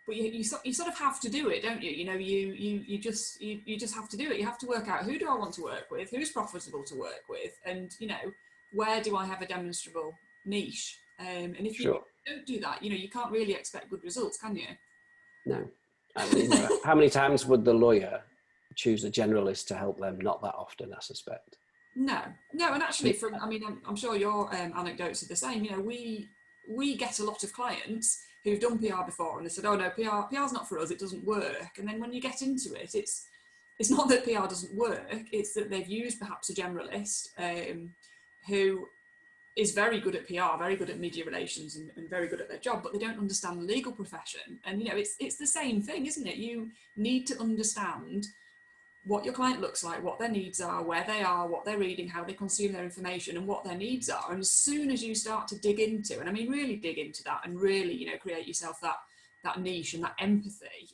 But you sort of have to do it, don't you? You know, you just have to do it. You have to work out, who do I want to work with, who's profitable to work with, and, you know, where do I have a demonstrable niche? And if you don't do that, you know, you can't really expect good results, can you? No. I mean, how many times would the lawyer choose a generalist to help them? Not that often, I suspect. No, and actually, I mean, I'm sure your anecdotes are the same. You know, we get a lot of clients who've done PR before, and they said, oh no, PR's not for us, it doesn't work. And then when you get into it, it's not that PR doesn't work, it's that they've used perhaps a generalist who is very good at PR, very good at media relations, and very good at their job, but they don't understand the legal profession. And, you know, it's the same thing, isn't it? You need to understand what your client looks like, what their needs are, where they are, what they're reading, how they consume their information, and what their needs are. And as soon as you start to dig into, and I mean really dig into that, and really, you know, create yourself that niche and that empathy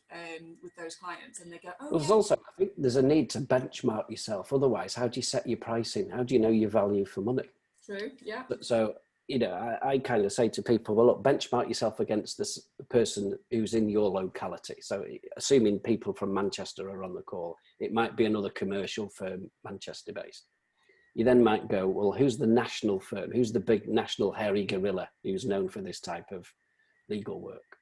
with those clients, and they go, oh, there's also, I think there's a need to benchmark yourself. Otherwise, how do you set your pricing? How do you know your value for money? True, yeah. So, you know, I kind of say to people, well, look, benchmark yourself against the person who's in your locality. So assuming people from Manchester are on the call, it might be another commercial firm, Manchester based. You then might go, well, who's the national firm? Who's the big national hairy gorilla who's known for this type of legal work?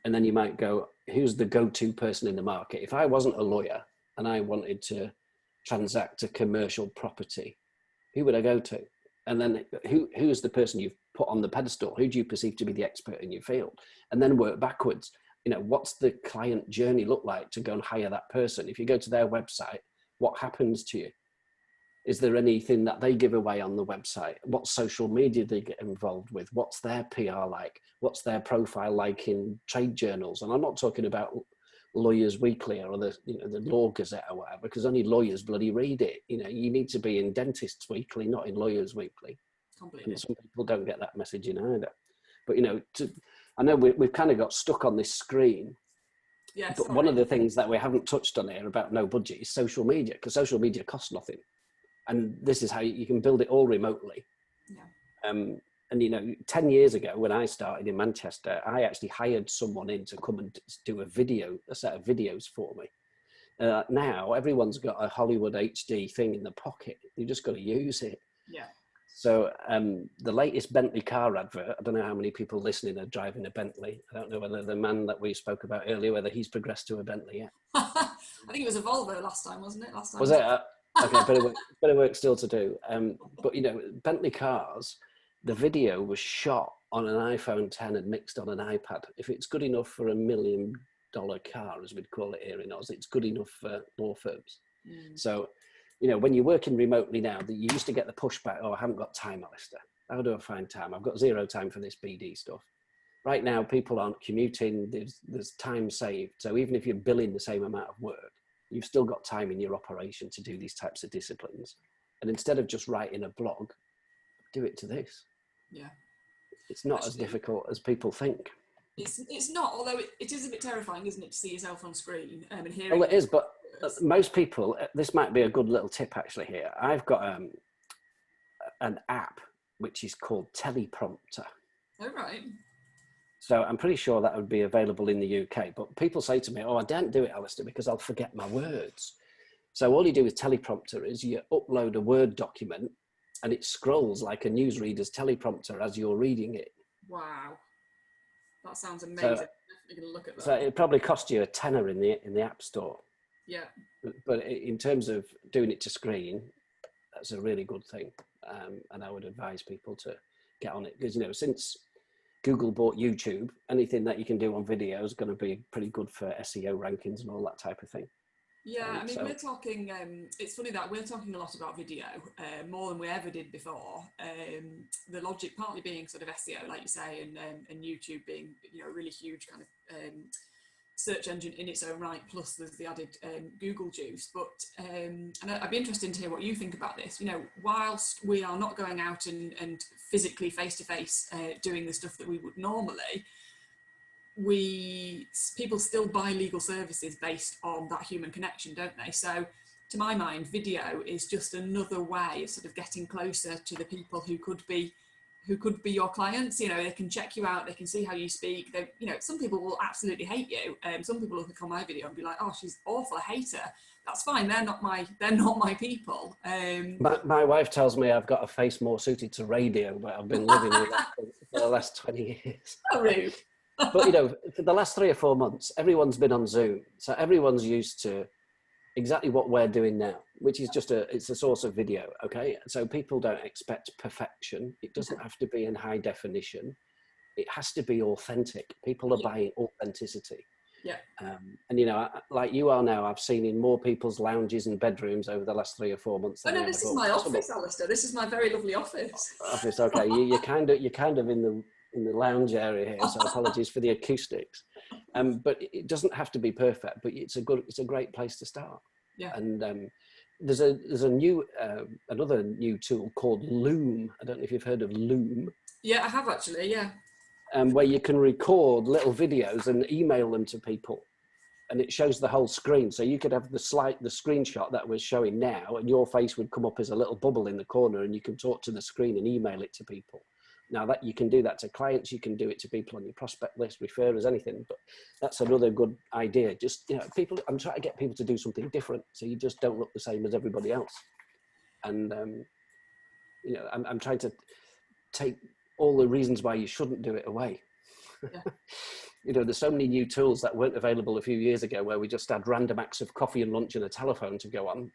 And then you might go, who's the go-to person in the market? If I wasn't a lawyer and I wanted to transact a commercial property, who would I go to? And then who's the person you've put on the pedestal? Who do you perceive to be the expert in your field? And then work backwards. You know, what's the client journey look like to go and hire that person? If you go to their website, what happens to you? Is there anything that they give away on the website? What social media they get involved with? What's their PR like? What's their profile like in trade journals? And I'm not talking about Lawyers Weekly or the Law Gazette or whatever, because only lawyers bloody read it. You need to be in Dentists Weekly, not in Lawyers Weekly. Completely. And some people don't get that message in either. But I know we've kind of got stuck on this screen. Yeah, but one of the things that we haven't touched on here about no budget is social media, because social media costs nothing. And this is how you can build it all remotely. Yeah. And 10 years ago when I started in Manchester, I actually hired someone in to come and do a set of videos for me. Now everyone's got a Hollywood HD thing in the pocket. You just got to use it. Yeah. So the latest Bentley car advert, I don't know how many people listening are driving a Bentley. I don't know whether the man that we spoke about earlier, whether he's progressed to a Bentley yet. I think it was a Volvo last time, wasn't it? Was it? Okay, better work still to do. But Bentley cars, the video was shot on an iPhone 10 and mixed on an iPad. If it's good enough for $1 million car, as we'd call it here in Oz, it's good enough for law firms. So, when you're working remotely now, that you used to get the pushback, oh, I haven't got time, Alistair. How do I find time? I've got zero time for this BD stuff. Right now, people aren't commuting. There's time saved. So even if you're billing the same amount of work, you've still got time in your operation to do these types of disciplines. And instead of just writing a blog, do it to this. Yeah. It's not as difficult as people think. It's not, although it is a bit terrifying, isn't it, to see yourself on screen and hearing. Well, it is, but most people, this might be a good little tip actually here. I've got an app which is called Teleprompter. Oh, right. So I'm pretty sure that would be available in the UK, but people say to me, oh, I don't do it, Alistair, because I'll forget my words. So all you do with Teleprompter is you upload a Word document and it scrolls like a newsreader's teleprompter as you're reading it. Wow. That sounds amazing. So, I'm definitely going to look at that. So it probably cost you £10 in the App Store. Yeah. But in terms of doing it to screen, that's a really good thing. And I would advise people to get on it because, since Google bought YouTube, anything that you can do on video is going to be pretty good for SEO rankings and all that type of thing. Yeah, we're talking, it's funny that we're talking a lot about video, more than we ever did before. The logic partly being sort of SEO, like you say, and YouTube being, a really huge kind of search engine in its own right, plus there's the added Google juice. But and I'd be interested to hear what you think about this. Whilst we are not going out and physically face-to-face doing the stuff that we would normally, people still buy legal services based on that human connection, don't they? So to my mind, video is just another way of sort of getting closer to the people who could be your clients. They can check you out, they can see how you speak. Some people will absolutely hate you. Some people look on my video and be like, oh, she's awful, I hate her. That's fine, they're not my people. My wife tells me I've got a face more suited to radio, but I've been living with that for the last 20 years. How rude. But for the last 3 or 4 months, everyone's been on Zoom. So everyone's used to exactly what we're doing now, which is it's a source of video. Okay. So people don't expect perfection. It doesn't have to be in high definition. It has to be authentic. People are buying authenticity. Yeah. And like you are now, I've seen in more people's lounges and bedrooms over the last 3 or 4 months. Oh no, this is my office, Alistair. This is my very lovely office. Office, okay. You're kind of in the lounge area here, so apologies for the acoustics. But it doesn't have to be perfect, but it's a great place to start. Yeah. And there's another new tool called Loom. I don't know if you've heard of Loom. Yeah, I have actually. Yeah. Where you can record little videos and email them to people, and it shows the whole screen. So you could have the screenshot that we're showing now, and your face would come up as a little bubble in the corner, and you can talk to the screen and email it to people. Now that you can do that to clients, you can do it to people on your prospect list, referrers, anything. But that's another good idea. Just I'm trying to get people to do something different, so you just don't look the same as everybody else. And I'm trying to take all the reasons why you shouldn't do it away. Yeah. There's so many new tools that weren't available a few years ago, where we just had random acts of coffee and lunch and a telephone to go on,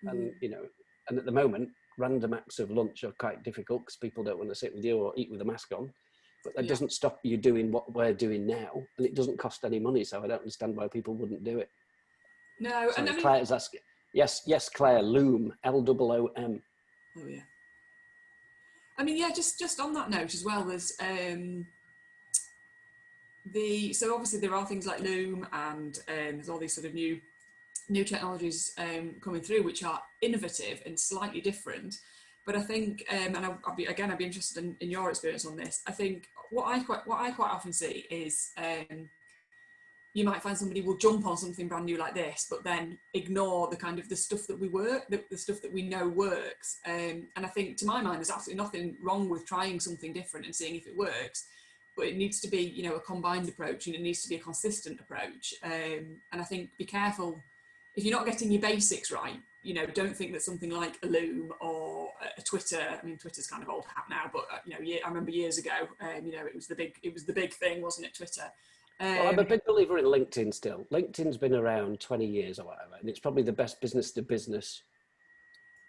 and and at the moment, random acts of lunch are quite difficult because people don't want to sit with you or eat with a mask on. But that doesn't stop you doing what we're doing now, and it doesn't cost any money. So I don't understand why people wouldn't do it. No, so and clients ask, Yes, yes, Claire, Loom, Loom. Oh yeah. I mean, yeah, just on that note as well, there's so obviously there are things like Loom, and there's all these sort of new technologies coming through which are innovative and slightly different. But I think, and I'd be interested in your experience on this. I think what I quite often see is you might find somebody will jump on something brand new like this, but then ignore the kind of the stuff that the stuff that we know works. And I think, to my mind, there's absolutely nothing wrong with trying something different and seeing if it works. But it needs to be, you know, a combined approach, and it needs to be a consistent approach. And I think, be careful if you're not getting your basics right. You know, don't think that something like a Loom or a Twitter. I mean, Twitter's kind of old hat now, but you know, I remember years ago, you know, it was the big thing, wasn't it, Twitter? Well, I'm a big believer in LinkedIn still. LinkedIn's been around 20 years or whatever, and it's probably the best business-to-business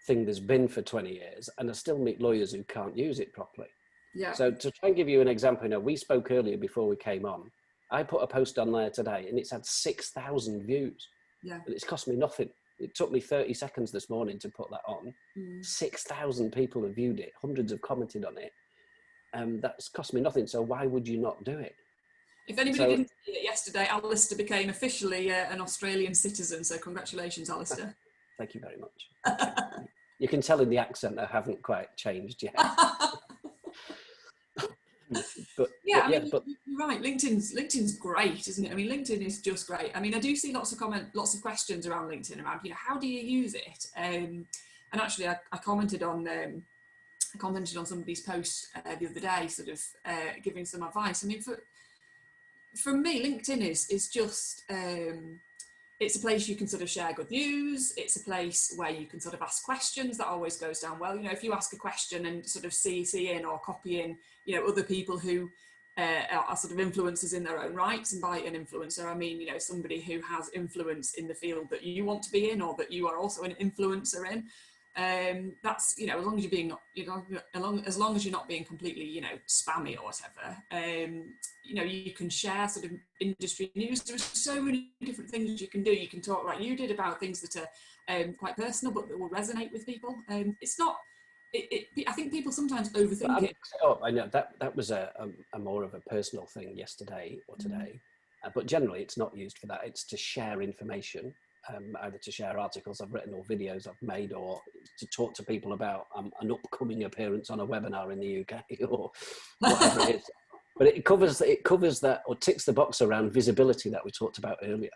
thing there's been for 20 years, and I still meet lawyers who can't use it properly. Yeah. So to try and give you an example, you know, we spoke earlier before we came on. I put a post on there today, and it's had 6,000 views. Yeah. And it's cost me nothing. It took me 30 seconds this morning to put that on. 6,000 people have viewed it. Hundreds have commented on it. That's cost me nothing. So why would you not do it? If anybody didn't see it yesterday, Alistair became officially an Australian citizen. So congratulations, Alistair. Thank you very much. You can tell in the accent I haven't quite changed yet. But yeah, I mean, you're right. LinkedIn's great, isn't it? I mean, LinkedIn is just great. I mean, I do see lots of questions around LinkedIn around, you know, how do you use it? And actually, I commented on somebody's post the other day, sort of giving some advice. I mean, for me, LinkedIn is just it's a place you can sort of share good news. It's a place where you can sort of ask questions. That always goes down well. You know, if you ask a question and sort of CC in or copy in, you know, other people who are sort of influencers in their own rights. And by an influencer, I mean, you know, somebody who has influence in the field that you want to be in, or that you are also an influencer in. That's, you know, as long as you're being, you know, as long as you're not being completely, you know, spammy or whatever, you know, you can share sort of industry news. There's so many different things you can do. You can talk like you did about things that are quite personal, but that will resonate with people. It's not, I think people sometimes overthink it. Oh, I know that was a more of a personal thing yesterday or today, but generally it's not used for that. It's to share information. Either to share articles I've written or videos I've made, or to talk to people about an upcoming appearance on a webinar in the UK or whatever it is. But it covers that, or ticks the box around visibility that we talked about earlier.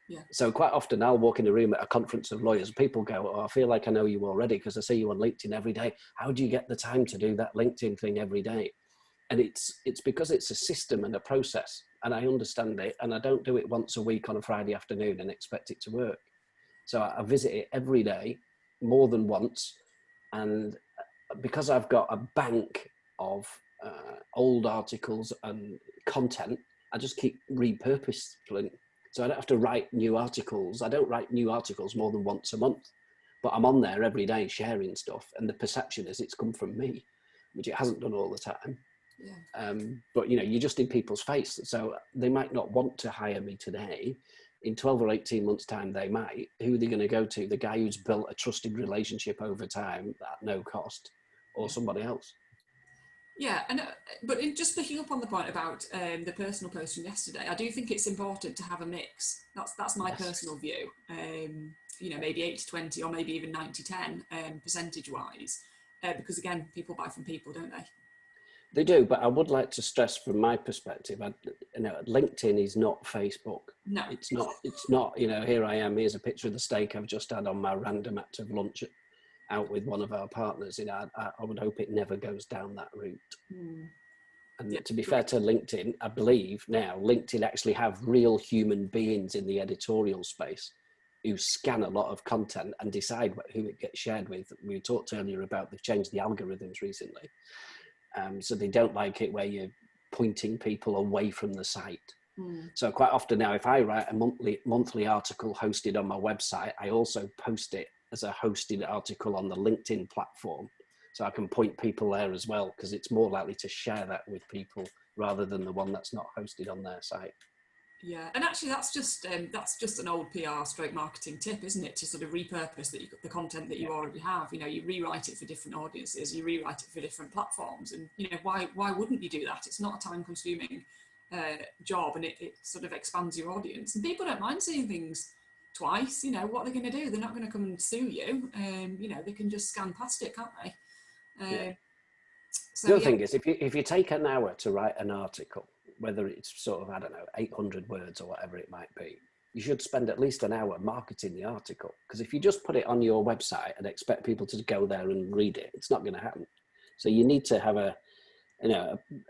Yeah. So quite often I'll walk in a room at a conference of lawyers, people go, oh, I feel like I know you already because I see you on LinkedIn every day. How do you get the time to do that LinkedIn thing every day? And it's because it's a system and a process, and I understand it, and I don't do it once a week on a Friday afternoon and expect it to work. So I visit it every day, more than once, and because I've got a bank of old articles and content, I just keep repurposing. So I don't have to write new articles. I don't write new articles more than once a month, but I'm on there every day sharing stuff, and the perception is it's come from me, which it hasn't done all the time. Yeah. But you know, you're just in people's face, so they might not want to hire me today. In 12 or 18 months time they might. Who are they going to go to? The guy who's built a trusted relationship over time at no cost, or somebody else? Yeah, and but just picking up on the point about the personal post from yesterday, I do think it's important to have a mix. That's my personal view. You know, maybe 80-20 or maybe even 90-10 percentage wise, because again, people buy from people, don't they? They do, but I would like to stress from my perspective, you know, LinkedIn is not Facebook. No, it's not, you know, here I am, here's a picture of the steak I've just had on my random act of lunch out with one of our partners. You know, I would hope it never goes down that route. And to be fair to LinkedIn, I believe now LinkedIn actually have real human beings in the editorial space who scan a lot of content and decide who it gets shared with. We talked earlier about they've changed the algorithms recently. So they don't like it where you're pointing people away from the site. So quite often now, if I write a monthly article hosted on my website, I also post it as a hosted article on the LinkedIn platform. So I can point people there as well, because it's more likely to share that with people rather than the one that's not hosted on their site. Yeah, and actually that's just an old PR stroke marketing tip, isn't it? To sort of repurpose the content that you already have. You know, you rewrite it for different audiences, you rewrite it for different platforms, and you know, why wouldn't you do that? It's not a time-consuming job, and it sort of expands your audience. And people don't mind seeing things twice. You know, what are they going to do? They're not going to come and sue you. You know, they can just scan past it, can't they? So the other thing is, if you take an hour to write an article, whether it's sort of, I don't know, 800 words or whatever it might be, you should spend at least an hour marketing the article. Because if you just put it on your website and expect people to go there and read it, it's not going to happen. So you need to have a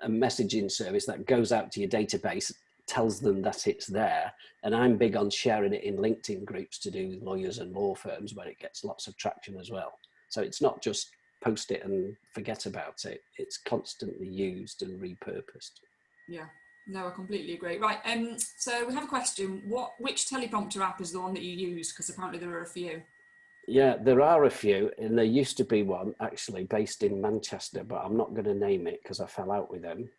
messaging service that goes out to your database, tells them that it's there. And I'm big on sharing it in LinkedIn groups to do with lawyers and law firms, where it gets lots of traction as well. So it's not just post it and forget about it. It's constantly used and repurposed. Yeah, no, I completely agree. Right, so we have a question. Which teleprompter app is the one that you use? Because apparently there are a few. Yeah, there are a few, and there used to be one actually based in Manchester, but I'm not going to name it because I fell out with them.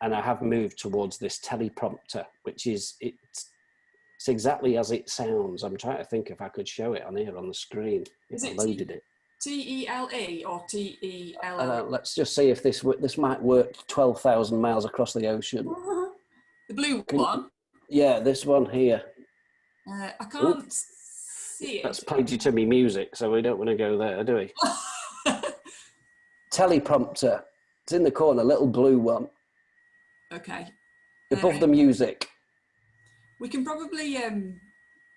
And I have moved towards this teleprompter, which is, it's exactly as it sounds. I'm trying to think if I could show it on here on the screen. Is I it loaded it. TELE or TELL? Let's just see if this might work 12,000 miles across the ocean. The blue one? Yeah, this one here. I can't see it. That's played you to me music, so we don't want to go there, do we? Teleprompter. It's in the corner, little blue one. Okay. Above the music. We can probably...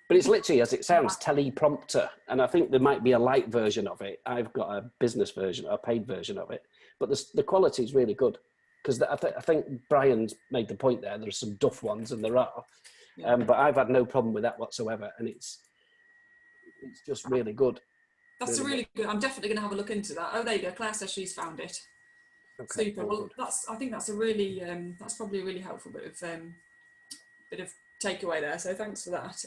But it's literally as it sounds, teleprompter. And I think there might be a light version of it. I've got a business version, a paid version of it. But the quality is really good. Because I think Brian's made the point there. There's some duff ones, and there are. Yeah. But I've had no problem with that whatsoever. And it's just really good. That's really good. I'm definitely going to have a look into that. Oh, there you go. Claire says she's found it. Okay, super. Well, I think that's a really, that's probably a really helpful bit of takeaway there. So thanks for that.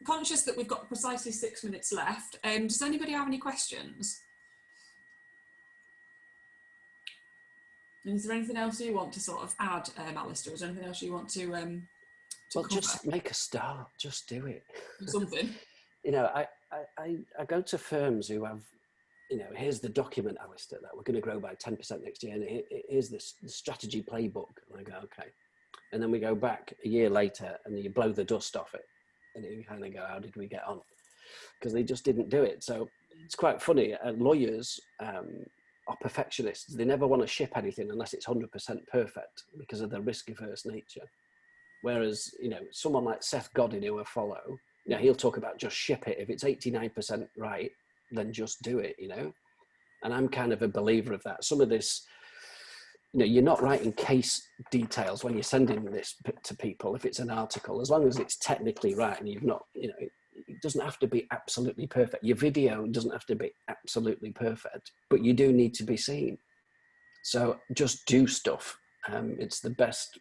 Conscious that we've got precisely 6 minutes left. Does anybody have any questions? And is there anything else you want to sort of add, Alistair? Is there anything else you want to well, cover? Just make a start. Just do it. Something. You know, I go to firms who have, you know, here's the document, Alistair, that we're going to grow by 10% next year, and here's the strategy playbook. And I go, okay. And then we go back a year later and you blow the dust off it. And you kind of go, how did we get on? Because they just didn't do it. So it's quite funny. Lawyers are perfectionists. They never want to ship anything unless it's 100% perfect because of their risk-averse nature. Whereas, you know, someone like Seth Godin, who I follow, you know, he'll talk about just ship it. If it's 89% right, then just do it, you know? And I'm kind of a believer of that. Some of this, you know, you're not writing case details when you're sending this to people. If it's an article, as long as it's technically right and you've not, you know, it doesn't have to be absolutely perfect. Your video doesn't have to be absolutely perfect, but you do need to be seen. So just do stuff. It's the best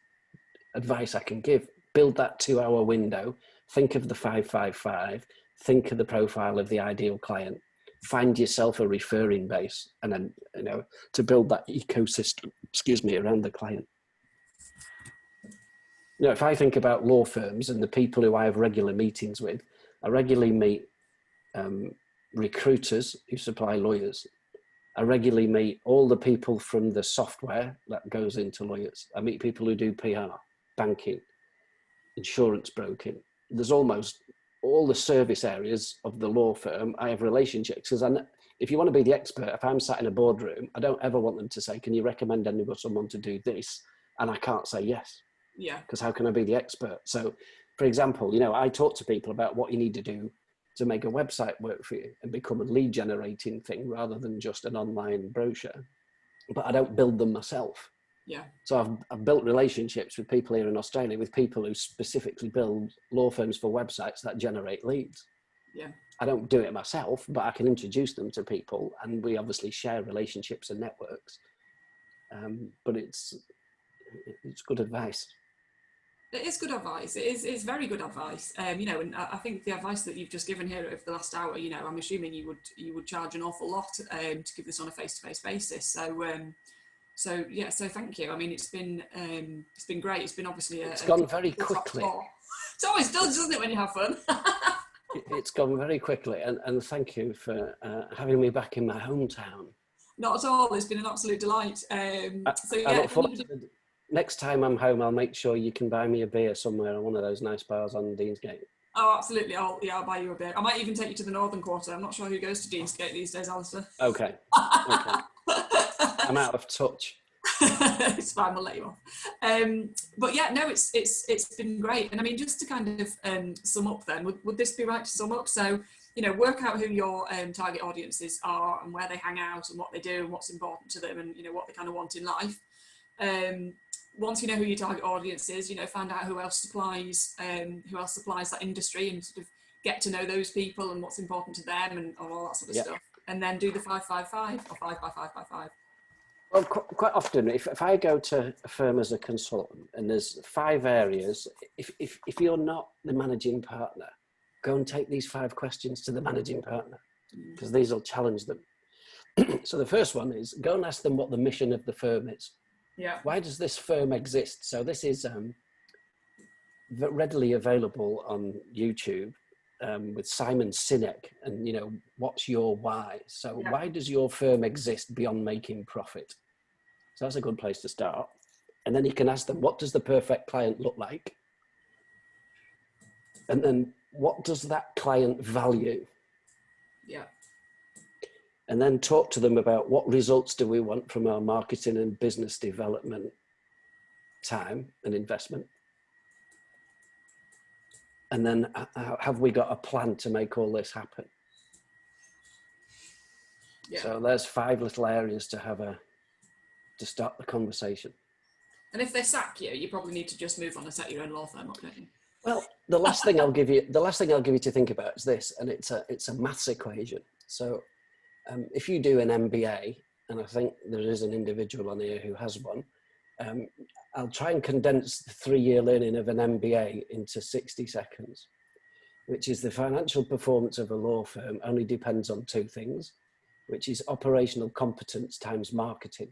advice I can give. Build that 2-hour window. Think of the 555. Think of the profile of the ideal client. Find yourself a referring base, and then, you know, to build that ecosystem, around the client. You know, if I think about law firms and the people who I have regular meetings with, I regularly meet recruiters who supply lawyers. I regularly meet all the people from the software that goes into lawyers. I meet people who do PR, banking, insurance broking. There's almost all the service areas of the law firm. I have relationships, because if you want to be the expert, if I'm sat in a boardroom, I don't ever want them to say, can you recommend someone to do this? And I can't say yes. Yeah. Because how can I be the expert? So, for example, you know, I talk to people about what you need to do to make a website work for you and become a lead generating thing rather than just an online brochure. But I don't build them myself. Yeah. So I've built relationships with people here in Australia, with people who specifically build law firms for websites that generate leads. Yeah. I don't do it myself, but I can introduce them to people, and we obviously share relationships and networks. But it's good advice. It is good advice. It's very good advice. You know, and I think the advice that you've just given here over the last hour, you know, I'm assuming you would charge an awful lot to give this on a face-to-face basis. So So yeah, so thank you. I mean, it's been great. It's been obviously it's gone very quickly. It always does, doesn't it, when you have fun? It's gone very quickly, and thank you for having me back in my hometown. Not at all. It's been an absolute delight. So yeah, I look forward to next time I'm home. I'll make sure you can buy me a beer somewhere on one of those nice bars on Deansgate. Oh, absolutely. I'll buy you a beer. I might even take you to the Northern Quarter. I'm not sure who goes to Deansgate these days, Alistair. Okay. Okay. I'm out of touch. It's fine, we'll let you off. But yeah, no, it's been great. And I mean, just to kind of sum up then, would this be right to sum up? So, you know, work out who your target audiences are and where they hang out and what they do and what's important to them and, you know, what they kind of want in life. Once you know who your target audience is, you know, find out who else supplies that industry and sort of get to know those people and what's important to them and all that sort of stuff. And then do the 5-5-5 or 5-by-5-by-5. Well, quite often, if I go to a firm as a consultant and there's 5 areas, if you're not the managing partner, go and take these 5 questions to the managing partner, because these will challenge them. So the first one is, go and ask them what the mission of the firm is. Yeah. Why does this firm exist? So this is readily available on YouTube with Simon Sinek, and, you know, what's your why? So why does your firm exist beyond making profit? So that's a good place to start. And then you can ask them, what does the perfect client look like? And then what does that client value? Yeah. And then talk to them about what results do we want from our marketing and business development time and investment. And then have we got a plan to make all this happen? Yeah. So there's 5 little areas to start the conversation. And if they sack you, you probably need to just move on and set your own law firm up, don't you? Well, the last thing I'll give you to think about is this, and it's a maths equation. So if you do an MBA, and I think there is an individual on here who has one, I'll try and condense the 3-year learning of an MBA into 60 seconds, which is the financial performance of a law firm only depends on 2 things, which is operational competence times marketing,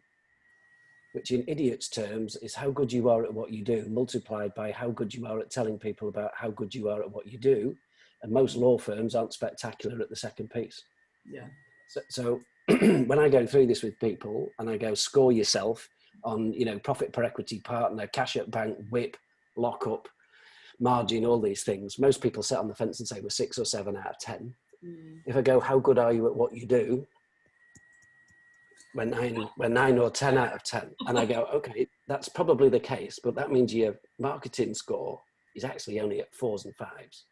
which in idiots' terms is how good you are at what you do, multiplied by how good you are at telling people about how good you are at what you do. And most law firms aren't spectacular at the second piece. Yeah. So when I go through this with people and I go, score yourself on, you know, profit per equity partner, cash at bank, whip, lockup, margin, all these things, most people sit on the fence and say we're 6 or 7 out of 10. If I go, how good are you at what you do? We're 9 or 10 out of 10. And I go, okay, that's probably the case, but that means your marketing score is actually only at 4s and 5s.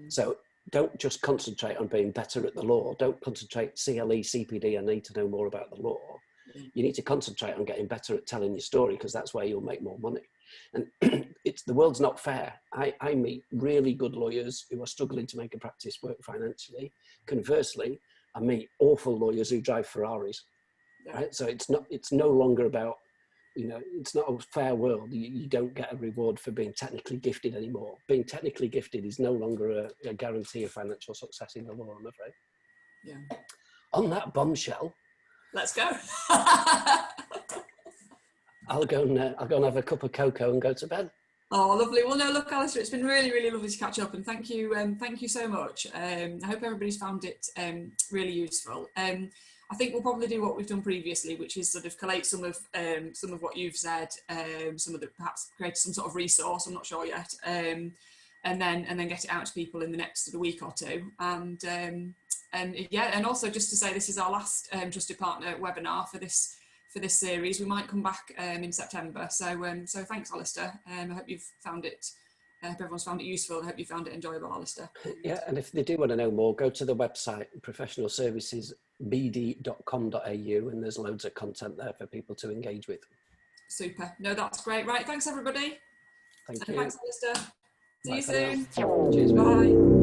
So don't just concentrate on being better at the law. Don't concentrate CLE, CPD, I need to know more about the law. You need to concentrate on getting better at telling your story, because that's where you'll make more money. And the world's not fair. I meet really good lawyers who are struggling to make a practice work financially. Conversely, I meet awful lawyers who drive Ferraris. Right? So it's no longer about, you know, it's not a fair world. You don't get a reward for being technically gifted anymore. Being technically gifted is no longer a guarantee of financial success in the law, I'm afraid. Yeah. On that bombshell, let's go. I'll go and have a cup of cocoa and go to bed. Oh, lovely. Well, no, look, Alistair, it's been really, really lovely to catch up, and thank you so much. I hope everybody's found it really useful. I think we'll probably do what we've done previously, which is sort of collate some of what you've said, some of the, perhaps create some sort of resource, I'm not sure yet, and then get it out to people in the next sort of week or 2. And yeah, and also just to say, this is our last Trusted Partner webinar for this series. We might come back in September. So thanks, Alistair. I hope you've found it. I hope everyone's found it useful. I hope you found it enjoyable, Alistair. Yeah, and if they do want to know more, go to the website professionalservicesbd.com.au, and there's loads of content there for people to engage with. Super. No, that's great. Right, thanks everybody. Thank you. Thanks, Alistair. See you soon. Cheers. Bye.